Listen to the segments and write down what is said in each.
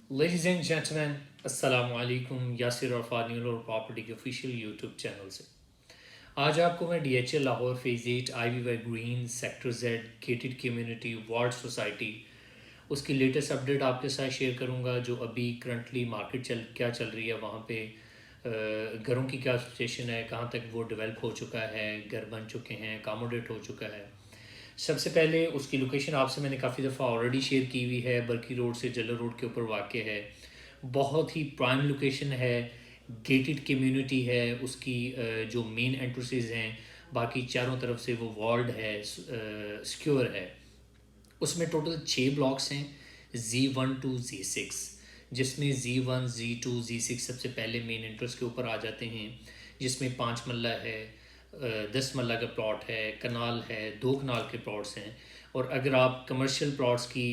Ladies and gentleman السلام علیکم، یاسر عرفان اور پراپرٹی کے آفیشیل یوٹیوب چینل سے آج آپ کو میں D H A Lahore phase 8 I V Y green sector Z gated community ward society اس کی لیٹسٹ اپڈیٹ آپ کے ساتھ شیئر کروں گا، جو ابھی کرنٹلی مارکیٹ کیا چل رہی ہے، وہاں پہ گھروں کی کیا سچویشن ہے، کہاں تک وہ ڈیولپ ہو چکا ہے، گھر بن چکے ہیں، اکاموڈیٹ ہو چکا ہے۔ سب سے پہلے اس کی لوکیشن آپ سے میں نے کافی دفعہ آلریڈی شیئر کی ہوئی ہے، برکی روڈ سے جلر روڈ کے اوپر واقع ہے، بہت ہی پرائم لوکیشن ہے، گیٹڈ کمیونٹی ہے، اس کی جو مین انٹرنسز ہیں باقی چاروں طرف سے وہ والڈ ہے، سیکیور ہے۔ اس میں ٹوٹل 6 بلاکس ہیں، Z1 to Z6، جس میں Z1 Z2 Z6 سب سے پہلے مین انٹرسٹ کے اوپر آ جاتے ہیں، جس میں 5 مرلہ ہے، 10 مرلہ کا پلاٹ ہے، کنال ہے، 2 کنال کے پلاٹس ہیں۔ اور اگر آپ کمرشل پلاٹس کی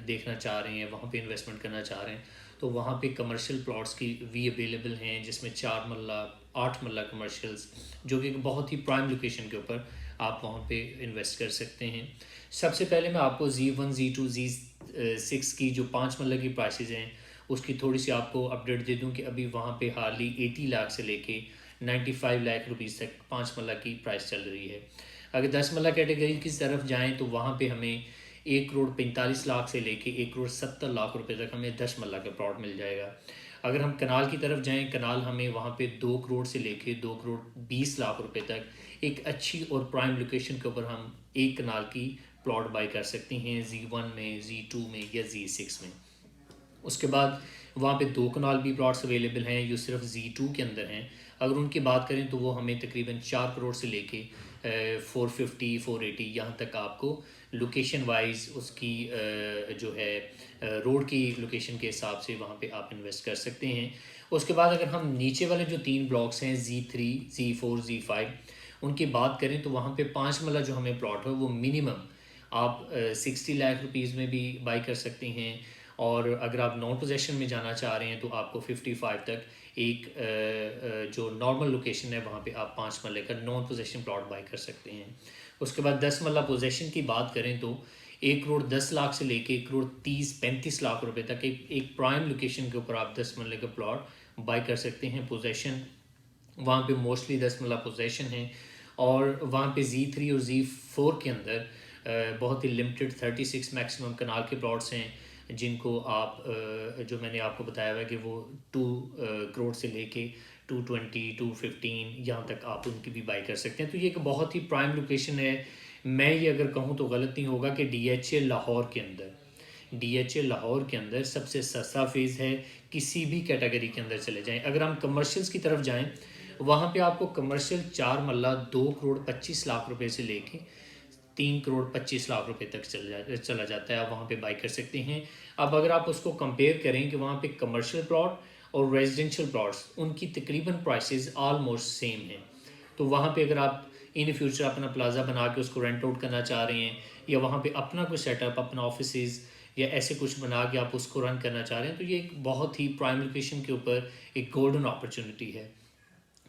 دیکھنا چاہ رہے ہیں، وہاں پہ انویسٹمنٹ کرنا چاہ رہے ہیں، تو وہاں پہ کمرشل پلاٹس کی بھی اویلیبل ہیں، جس میں 4 مرلہ 8 مرلہ کمرشلز، جو کہ بہت ہی پرائم لوکیشن کے اوپر آپ وہاں پہ انویسٹ کر سکتے ہیں۔ سب سے پہلے میں آپ کو Z1 Z2 Z6 کی جو 5 مرلہ کی پرائسز ہیں اس کی تھوڑی سی آپ کو اپڈیٹ دے دوں کہ ابھی وہاں پہ ہارلی 80 لاکھ سے لے کے 95 لاکھ روپیز تک 5 مرلہ کی پرائس چل رہی ہے۔ اگر 10 مرلہ کیٹیگری کی طرف جائیں تو وہاں پہ ہمیں 1,45 لاکھ سے لے کے 1,70 لاکھ روپے تک ہمیں 10 مرلہ کا پلاٹ مل جائے گا۔ اگر ہم کنال کی طرف جائیں، کنال ہمیں وہاں پہ 2 کروڑ سے لے کے 2,20 لاکھ روپے تک ایک اچھی اور پرائم لوکیشن کے اوپر ہم ایک کنال کی پلاٹ بائی کر سکتے ہیں، Z1 میں، Z2 میں یا Z6 میں۔ اس کے بعد وہاں پہ 2 کنال بھی پلاٹس اویلیبل ہیں جو صرف Z2 کے اندر ہیں۔ اگر ان کی بات کریں تو وہ ہمیں تقریباً 4 کروڑ سے لے کے 450 480 یہاں تک آپ کو لوکیشن وائز اس کی جو ہے روڈ کی لوکیشن کے حساب سے وہاں پہ آپ انویسٹ کر سکتے ہیں۔ اس کے بعد اگر ہم نیچے والے جو 3 بلاکس ہیں Z3 Z4 Z5 ان کی بات کریں تو وہاں پہ 5 مرلہ جو ہمیں پلاٹ ہے وہ منیمم آپ 60 لاکھ روپیز میں بھی بائی کر سکتے ہیں، اور اگر آپ نان پوزیشن میں جانا چاہ رہے ہیں تو آپ کو 55 تک ایک جو نارمل لوکیشن ہے وہاں پہ آپ 5 مرلے کا نان پوزیشن پلاٹ بائی کر سکتے ہیں۔ اس کے بعد 10 مرلہ پوزیشن کی بات کریں تو 1,10 لاکھ سے لے کے 1,30-35 لاکھ روپے تک ایک پرائم لوکیشن کے اوپر آپ 10 مرلے کا پلاٹ بائی کر سکتے ہیں۔ پوزیشن وہاں پہ موسٹلی 10 مرلہ پوزیشن ہیں، اور وہاں پہ Z3 اور Z4 کے اندر بہت ہی لمیٹڈ 36 میکسیمم کنال کے پلاٹس ہیں، جن کو آپ جو میں نے آپ کو بتایا ہوا ہے کہ وہ 2 کروڑ سے لے کے 220 215 یہاں تک آپ ان کی بھی بائی کر سکتے ہیں۔ تو یہ ایک بہت ہی پرائم لوکیشن ہے۔ میں یہ اگر کہوں تو غلط نہیں ہوگا کہ ڈی ایچ اے لاہور کے اندر سب سے سستا فیز ہے، کسی بھی کیٹیگری کے اندر چلے جائیں۔ اگر ہم کمرشلز کی طرف جائیں، وہاں پہ آپ کو کمرشل 4 مرلہ 2,25 لاکھ روپے سے لے کے 3,25 لاکھ روپے تک چلا جاتا ہے، آپ وہاں پہ بائی کر سکتے ہیں۔ اب اگر آپ اس کو کمپیئر کریں کہ وہاں پہ کمرشل پلاٹ اور ریزیڈینشیل پلاٹس ان کی تقریباً پرائسز آلموسٹ سیم ہیں، تو وہاں پہ اگر آپ ان فیوچر اپنا پلازا بنا کے اس کو رینٹ آؤٹ کرنا چاہ رہے ہیں، یا وہاں پہ اپنا کوئی سیٹ اپ، اپنا آفیسز یا ایسے کچھ بنا کے آپ اس کو رن کرنا چاہ رہے ہیں، تو یہ ایک بہت ہی پرائم لوکیشن کے اوپر ایک گولڈن اپرچونٹی ہے۔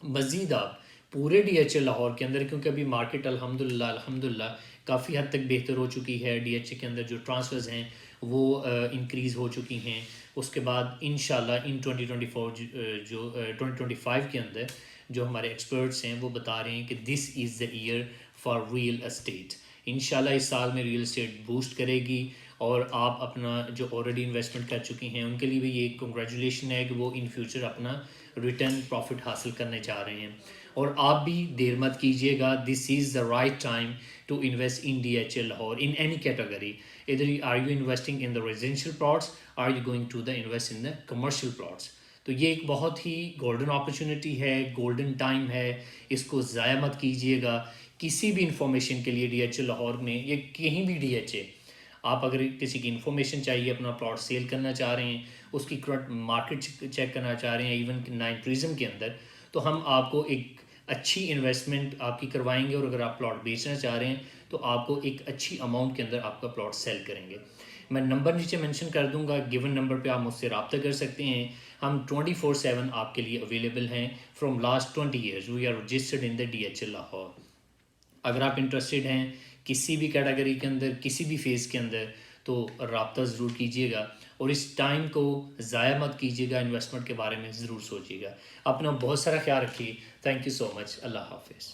مزید آپ پورے ڈی ایچ اے لاہور کے اندر، کیونکہ ابھی مارکیٹ الحمدللہ کافی حد تک بہتر ہو چکی ہے، ڈی ایچ اے کے اندر جو ٹرانسفرز ہیں وہ انکریز ہو چکی ہیں۔ اس کے بعد انشاءاللہ ان 2024 جو 2025 کے اندر جو ہمارے ایکسپرٹس ہیں وہ بتا رہے ہیں کہ دس is the year for real estate. انشاءاللہ اس سال میں ریئل اسٹیٹ بوسٹ کرے گی، اور آپ اپنا جو آلریڈی انویسٹمنٹ کر چکی ہیں ان کے لیے بھی یہ کنگریچولیشن ہے کہ وہ ان فیوچر اپنا ریٹرن پروفٹ حاصل کرنے جا رہے ہیں۔ اور آپ بھی دیر مت کیجیے گا، this is the right time to invest in D H A Lahore in any category. ادھر are you investing in the residential plots, are you going to the invest in the commercial plots. تو یہ ایک بہت ہی golden opportunity ہے، golden time ہے، اس کو ضائع مت کیجیے گا۔ کسی بھی انفارمیشن کے لیے ڈی ایچ اے لاہور میں یا کہیں بھی ڈی ایچ اے، آپ اگر کسی کی انفارمیشن چاہیے، اپنا پلاٹ سیل کرنا چاہ رہے ہیں، اس کی کرنٹ مارکیٹ چیک کرنا چاہ رہے ہیں، ایون 9 ٹوریزم کے اندر، تو ہم آپ کو ایک اچھی انویسٹمنٹ آپ کی کروائیں گے، اور اگر آپ پلاٹ بیچنا چاہ رہے ہیں تو آپ کو ایک اچھی اماؤنٹ کے اندر آپ کا پلاٹ سیل کریں گے۔ میں نمبر نیچے منشن کر دوں گا، گیون نمبر پہ آپ مجھ سے رابطہ کر سکتے ہیں۔ ہم 24/7 آپ کے لیے اویلیبل ہیں۔ From last 20 years we are registered in the D H A Lahore. اگر آپ انٹرسٹڈ ہیں کسی بھی کیٹیگری کے اندر، کسی بھی فیز کے اندر، تو رابطہ ضرور کیجیے گا، اور اس ٹائم کو ضائع مت کیجیے گا، انویسٹمنٹ کے بارے میں ضرور سوچیے گا۔ اپنا بہت سارا خیال رکھیے، تھینک یو سو مچ، اللہ حافظ۔